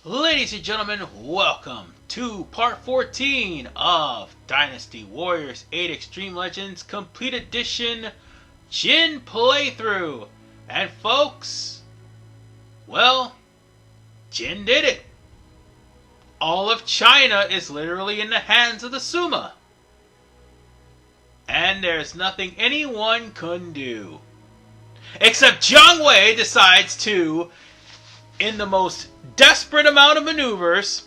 Ladies and gentlemen, welcome to part 14 of Dynasty Warriors 8 Extreme Legends Complete Edition Jin playthrough. And folks, well, Jin did it. All of China is literally in the hands of the Sima. And there's nothing anyone can do. Except Jiang Wei decides to, in the most desperate amount of maneuvers,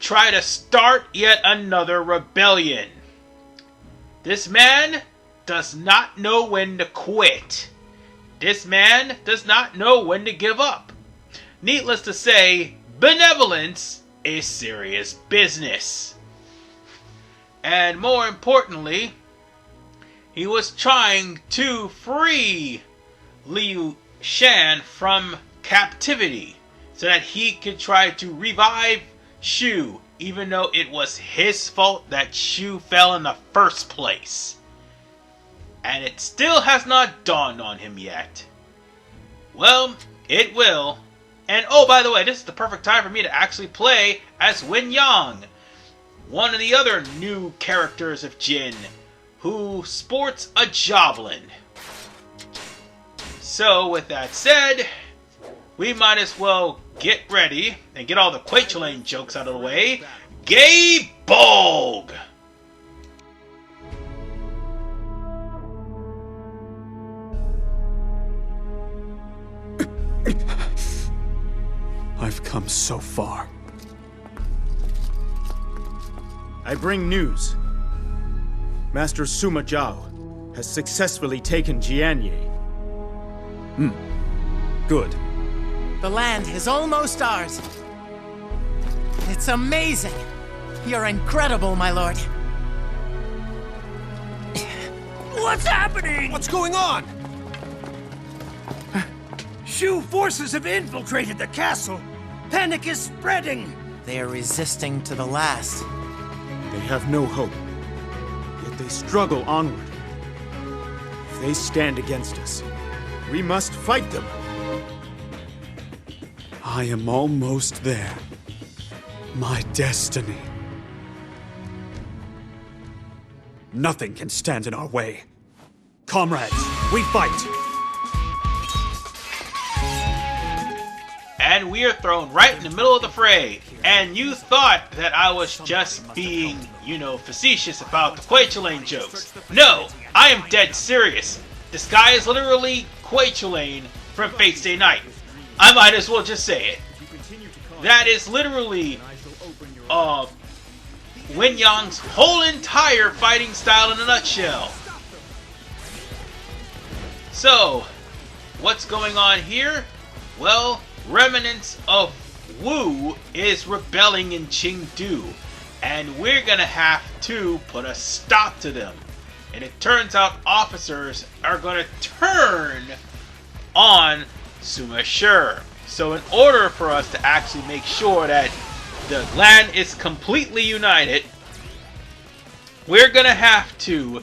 try to start yet another rebellion. This man does not know when to quit. This man does not know when to give up. Needless to say, benevolence is serious business. And more importantly, he was trying to free Liu Shan from captivity so that he could try to revive Shu, even though it was his fault that Shu fell in the first place. And it still has not dawned on him yet. Well, it will. And oh, by the way, this is the perfect time for me to actually play as Wen Yang, one of the other new characters of Jin, who sports a javelin. So, with that said, we might as well get ready and get all the Quaitulane jokes out of the way. Gay Bog! I've come so far. I bring news. Master Sima Zhao has successfully taken Jianye. Good. The land is almost ours. It's amazing. You're incredible, my lord. What's happening? What's going on? Shu forces have infiltrated the castle. Panic is spreading. They are resisting to the last. They have no hope. Yet they struggle onward. If they stand against us, we must fight them. I am almost there. My destiny. Nothing can stand in our way. Comrades, we fight! And we are thrown right in the middle of the fray. And you thought that I was just being, facetious about the Quaitulane jokes. No, I am dead serious. This guy is literally Quaitulane from Fate Stay Night. I might as well just say it. That is literally Wen Yang's whole entire fighting style in a nutshell. So, what's going on here? Well, remnants of Wu is rebelling in Chengdu, and we're gonna have to put a stop to them. And it turns out officers are gonna turn on Sima Shi. So in order for us to actually make sure that the land is completely united, we're gonna have to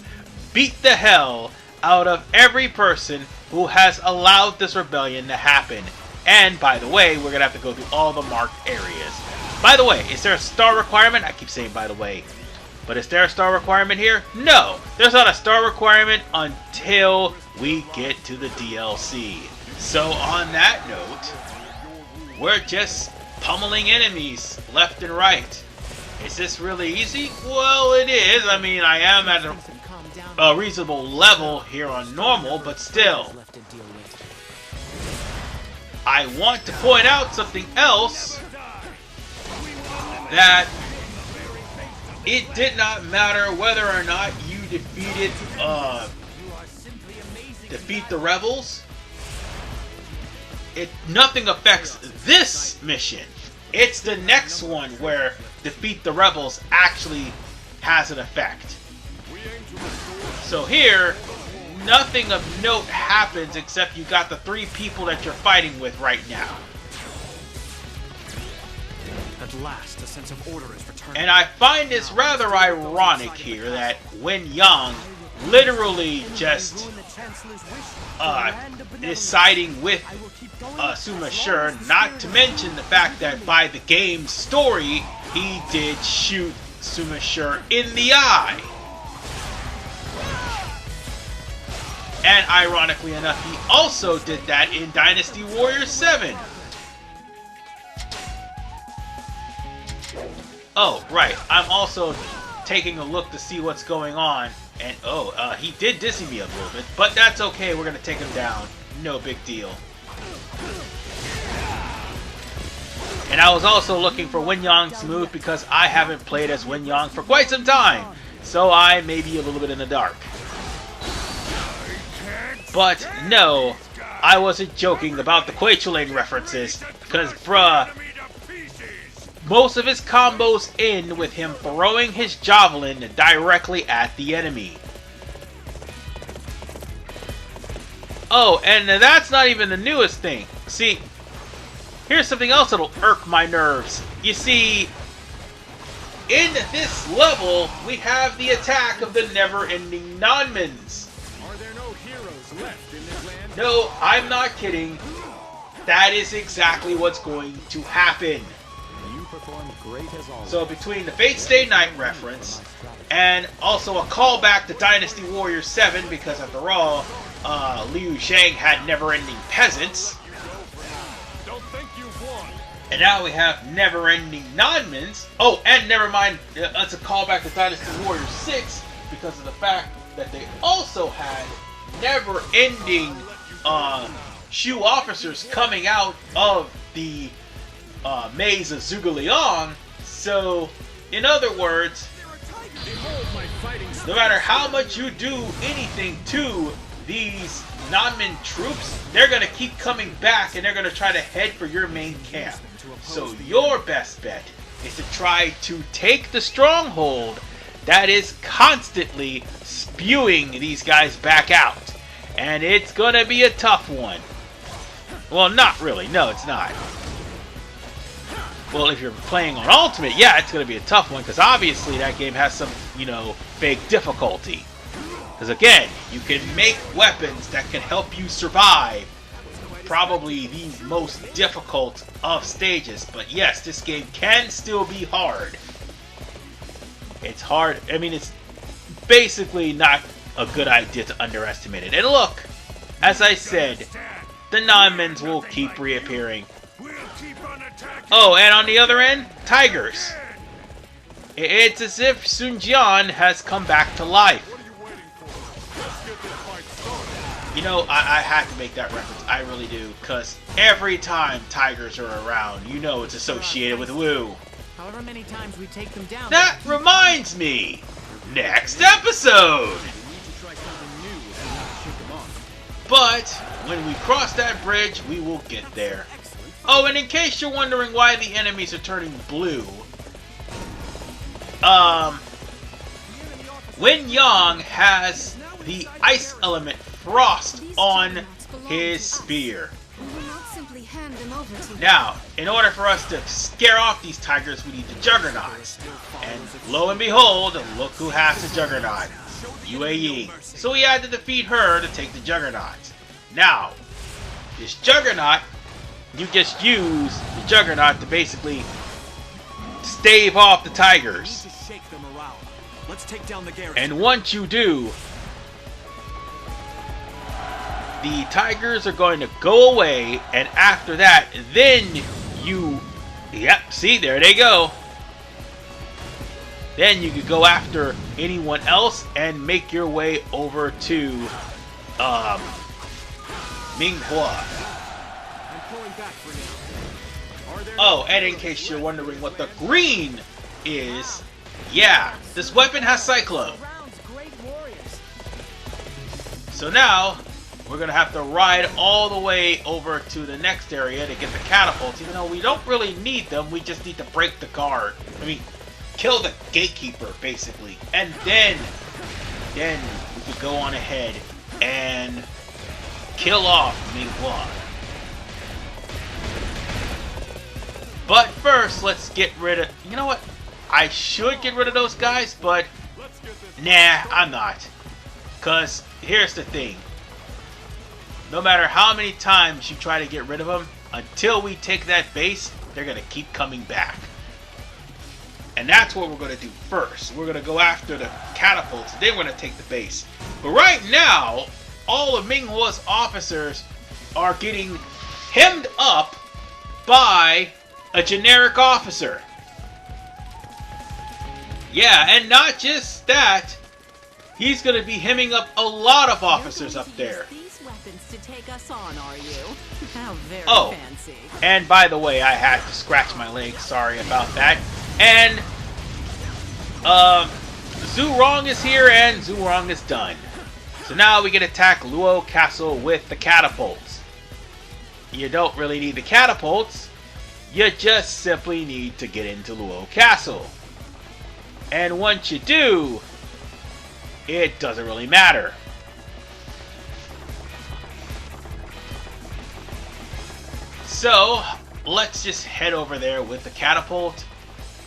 beat the hell out of every person who has allowed this rebellion to happen. And by the way, we're gonna have to go through all the marked areas. By the way, is there a star requirement? I keep saying by the way. But is there a star requirement here? No, there's not a star requirement until we get to the DLC. So on that note, we're just pummeling enemies left and right. Is this really easy? Well, it is. I mean, I am at a reasonable level here on normal, but still. I want to point out something else, that it did not matter whether or not you defeat the rebels. Nothing affects this mission. It's the next one where defeat the rebels actually has an effect. So here, nothing of note happens except you got the 3 people that you're fighting with right now. At last, a sense of order is returned. And I find this rather ironic here that Wen Yang literally just is siding with Sima Shi, not to mention the fact that by the game's story, he did shoot Sima Shi in the eye. And ironically enough, he also did that in Dynasty Warriors 7. Oh, right. I'm also taking a look to see what's going on. And, he did dizzy me a little bit. But that's okay. We're going to take him down. No big deal. And I was also looking for Wen Yang's move because I haven't played as Wen Yang for quite some time. So I may be a little bit in the dark. But, no, I wasn't joking about the Kui Chuleng references. Because, bruh, most of his combos end with him throwing his javelin directly at the enemy. Oh, and that's not even the newest thing. See, here's something else that'll irk my nerves. You see, in this level, we have the attack of the never-ending Nanmans. Are there no heroes left in this land? No, I'm not kidding. That is exactly what's going to happen. You perform great as always. So between the Fate Stay Night reference and also a callback to Dynasty Warriors 7, because after all, Liu Shang had never-ending peasants. Don't think you've won. And now we have never-ending Nanmans. Oh, and never mind, it's a callback to Dynasty Warriors 6 because of the fact that they also had never-ending Shu officers coming out of the maze of Zhuge-Liang. So, in other words, no matter how much you do anything to these Nanman troops, they're going to keep coming back and they're going to try to head for your main camp. So your best bet is to try to take the stronghold that is constantly spewing these guys back out. And it's going to be a tough one. Well, not really. No, it's not. Well, if you're playing on Ultimate, yeah, it's going to be a tough one, because obviously that game has some, fake difficulty. Because again, you can make weapons that can help you survive probably the most difficult of stages. But yes, this game can still be hard. It's hard. I mean, it's basically not a good idea to underestimate it. And look, as I said, the Nanmans will keep reappearing. Oh, and on the other end, tigers. It's as if Sun Jian has come back to life. I have to make that reference. I really do. Because every time tigers are around, it's associated with Wu. However many times we take them down... That reminds me! Next episode! But, when we cross that bridge, we will get there. Oh, and in case you're wondering why the enemies are turning blue, Wen Yang has the ice element Frost on his spear. Now, in order for us to scare off these tigers, we need the Juggernaut. And lo and behold, look who has the Juggernaut. UAE. So we had to defeat her to take the Juggernaut. Now, this Juggernaut, you just use the Juggernaut to basically stave off the tigers. Let's take down the garrison. And once you do, the tigers are going to go away, and after that, then see, there they go. Then you could go after anyone else and make your way over to Minghua. Oh, and in case you're wondering what the green is, yeah, this weapon has Cyclone. So now, we're going to have to ride all the way over to the next area to get the catapults, even though we don't really need them, we just need to break the guard. I mean, kill the gatekeeper, basically. And then we could go on ahead and kill off Minghua. But first, let's get rid of... You know what? I should get rid of those guys, but... Nah, I'm not. Because here's the thing. no matter how many times you try to get rid of them, until we take that base, they're going to keep coming back. And that's what we're going to do first. We're going to go after the catapults, then we're going to take the base. But right now, all of Ming Hua's officers are getting hemmed up by a generic officer. Yeah, and not just that, he's going to be hemming up a lot of officers up there. These weapons to take us on, are you? How very fancy. And by the way, I had to scratch my leg. Sorry about that. And Zhu Rong is here, and Zhu Rong is done. So now we can attack Luo Castle with the catapults. You don't really need the catapults. You just simply need to get into Luo Castle. And once you do, it doesn't really matter. So, let's just head over there with the catapult,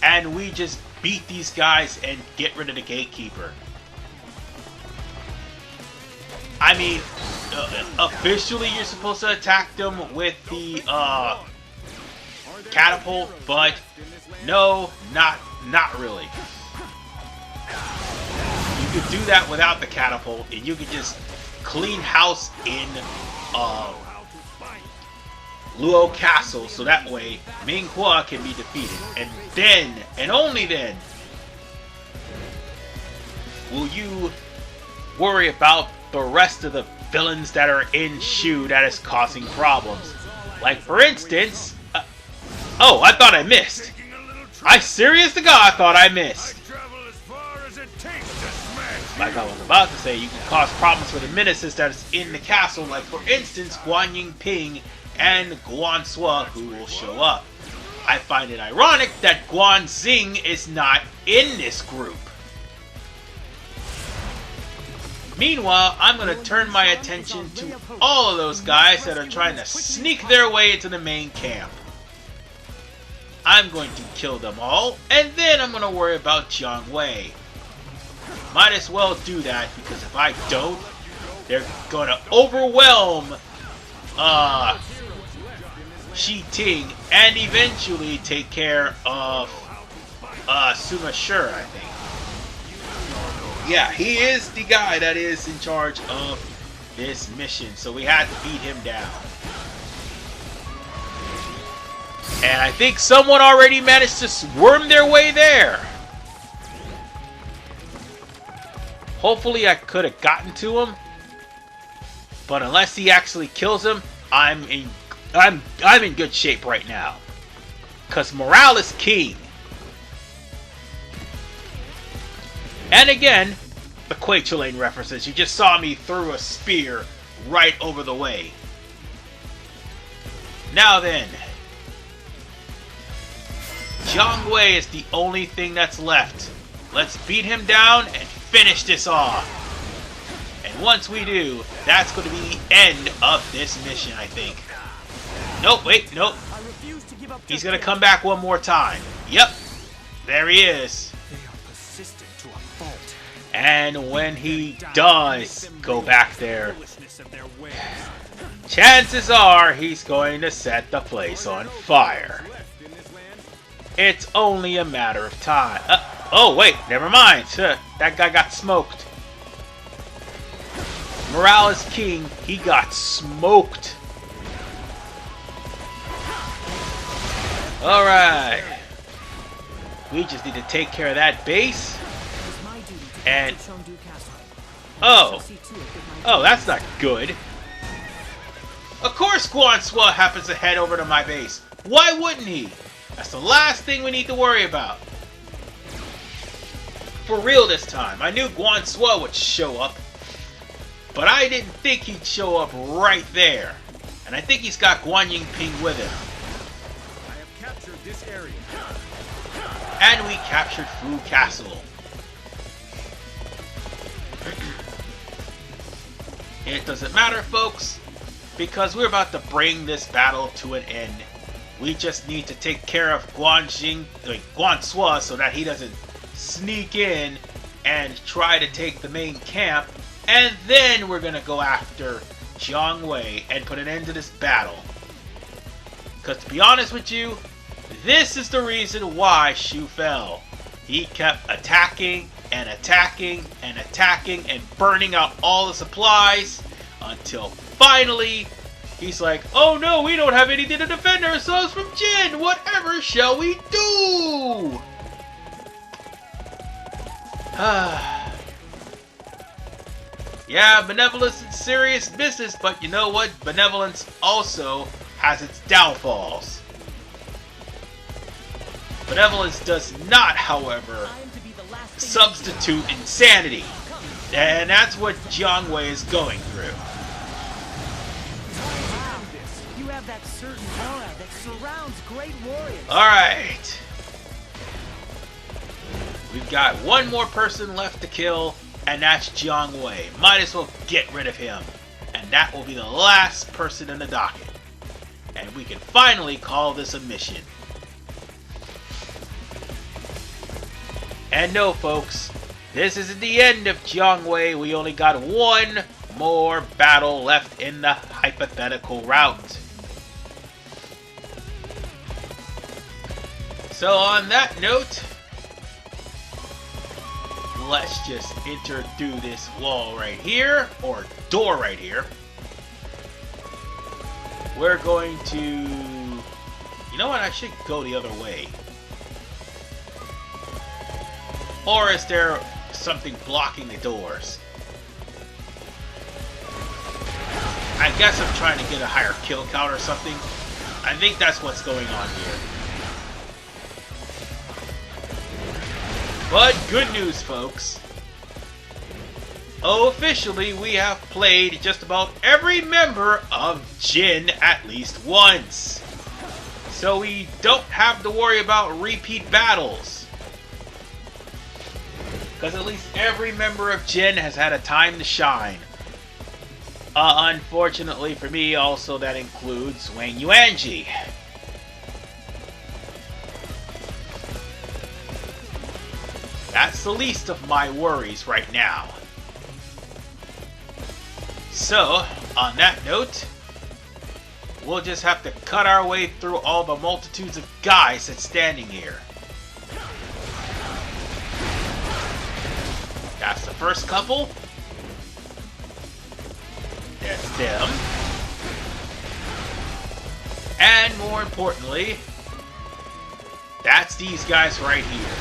and we just beat these guys and get rid of the gatekeeper. I mean, officially you're supposed to attack them with the catapult, but no, not really. You could do that without the catapult, and you could just clean house in Luo Castle, so that way Ming Hua can be defeated. And then, and only then, will you worry about the rest of the villains that are in Shu that is causing problems. Like, for instance, oh, I thought I missed. I serious to God, I thought I missed. Like I was about to say, you can cause problems for the menaces that is in the castle, like for instance, Guan Yingping and Guan Suo, who will show up. I find it ironic that Guan Xing is not in this group. Meanwhile, I'm going to turn my attention to all of those guys that are trying to sneak their way into the main camp. I'm going to kill them all, and then I'm going to worry about Jiang Wei. Might as well do that, because if I don't, they're going to overwhelm Shi Ting and eventually take care of Sima Shi, I think. Yeah, he is the guy that is in charge of this mission, so we had to beat him down. And I think someone already managed to worm their way there. Hopefully I could have gotten to him, but unless he actually kills him, I'm in good shape right now. Cause morale is king. And again, the Kui Chulain references. You just saw me throw a spear right over the way. Now then, Jiang Wei is the only thing that's left. Let's beat him down and finish this off. And once we do, that's going to be the end of this mission, I think. Nope, wait, nope. He's going to come back one more time. Yep, there he is. And when he does go back there, chances are he's going to set the place on fire. It's only a matter of time. Oh, wait, never mind. That guy got smoked. Morale is king. He got smoked. Alright. We just need to take care of that base. And... oh, that's not good. Of course Guan Suo happens to head over to my base. Why wouldn't he? That's the last thing we need to worry about. For real this time. I knew Guan Suo would show up, but I didn't think he'd show up right there. And I think he's got Guan Yingping with him. I have captured this area. And we captured Fu Castle. It doesn't matter, folks, because we're about to bring this battle to an end. We just need to take care of Guan Suo so that he doesn't sneak in and try to take the main camp. And then we're going to go after Jiang Wei and put an end to this battle. Because to be honest with you, this is the reason why Shu fell. He kept attacking and attacking and attacking and burning out all the supplies until finally he's like, oh no, we don't have anything to defend ourselves from Jin. Whatever shall we do? Yeah, benevolence is serious business, but you know what? Benevolence also has its downfalls. Benevolence does not, however, substitute insanity. And that's what Jiang Wei is going through. You have that certain aura that surrounds great warriors. Alright. We've got one more person left to kill, and that's Jiang Wei. Might as well get rid of him. And that will be the last person in the docket. And we can finally call this a mission. And no, folks, this isn't the end of Jiang Wei. We only got one more battle left in the hypothetical route. So on that note, let's just enter through this wall right here, or door right here. We're going to... You know what? I should go the other way. Or is there something blocking the doors? I guess I'm trying to get a higher kill count or something. I think that's what's going on here. But good news, folks. Officially, we have played just about every member of Jin at least once. So we don't have to worry about repeat battles. Because at least every member of Jin has had a time to shine. Unfortunately for me, also that includes Wang Yuanji. That's the least of my worries right now. So, on that note, we'll just have to cut our way through all the multitudes of guys that's standing here. That's the first couple. That's them. And more importantly, that's these guys right here.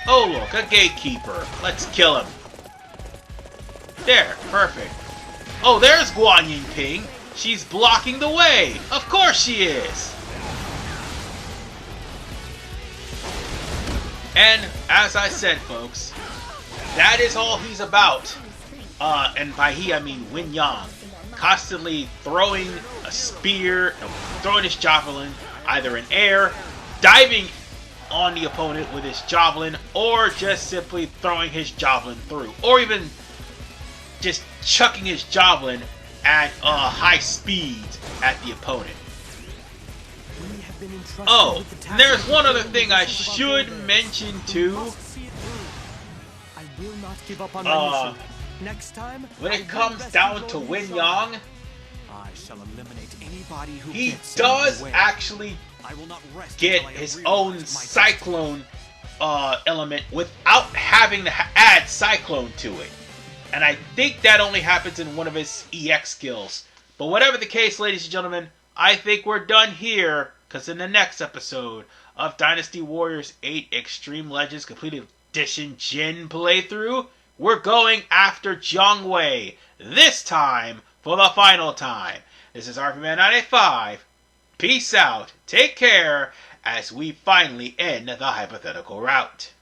Oh look, a gatekeeper. Let's kill him. There, perfect. Oh, there's Guan Yingping. She's blocking the way. Of course she is. And as I said, folks, that is all he's about. And by he, I mean Wen Yang. Constantly throwing a spear, throwing his javelin, either in air, diving on the opponent with his javelin, or just simply throwing his javelin through, or even just chucking his javelin at high speed at the opponent. Oh, and there's one other thing I should mention too. I will not give up on my mission. Next time, when it comes down to Wen Yang, I shall eliminate anybody who he gets in does the way. actually I will not rest get until I have his realized own my cyclone element without having to add cyclone to it. And I think that only happens in one of his EX skills. But whatever the case, ladies and gentlemen, I think we're done here, because in the next episode of Dynasty Warriors 8 Extreme Legends Complete Edition Jin playthrough, we're going after Zhong Hui, this time for the final time. This is RPMan985. Peace out, take care, as we finally end the hypothetical route.